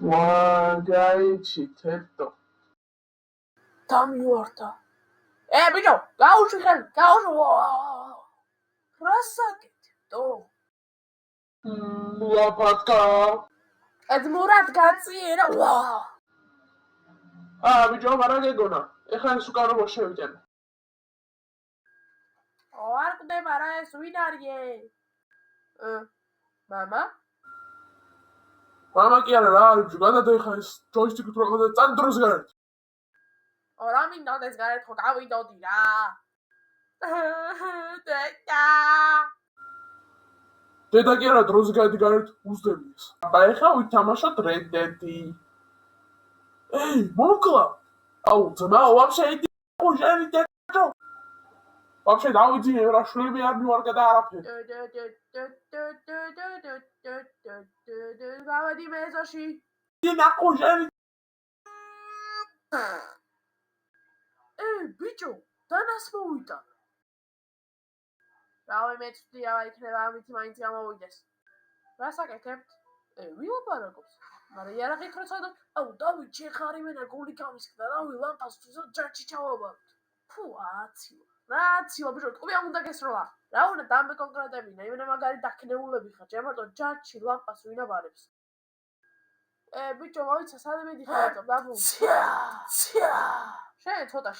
ვაგაიჩი თეთო დამივარდა ბიჭო გაუშვი ხელი გაუშვი რა საკეთებდო ლაპატკა ედმურად გაწიერა ბიჭო არა გეგონა ეხლა ის უკან როგორ შევიტანო არ ყდება რა ეს ვინ არიე მამა მამა კი არა რა არის ბიჭო გადადა ეხლა ეს ჯოისტიკით რა გადადა წანდროს გარეთ რა მინდოდეს გარეთ ხო გავიდოდი რა დედა კი არა დროზე გადი გარეთ უძდები ეს ეხლა ვითამაშოთ რედდედი მოკლა აუ ძმა ვაფშე იდი უჟერი დედო ვაფშე დავიძინე რა შლები არ მივარგა და არაფერი გავედი მეზოში დინა უჟერი ბიჭო დანას მოვიდა რავი მეცვდი რა იქნება ამითი მაინც გამოვიდეს რა საკეთებთ ვილაპარაკობს მაგრამ იარაღით რო ცოდოთ აუ დავიჩი ხა არივენა გული გამისკდა რავი ლამპას ჯაჭი ჩავაბაროთ ფუ რა აცილა ბიჭო ტყუი ამ უნდა გესროლა რა უნდა დამე კონკრეტებინა იმენა მაგარი დაქნეულები ხარ ჯემარტო ჯაჭი ლამპას ვინ აბარებს ბიჭო მოიცა სად მიდიხარ დაბუ ცია შენ ცოტა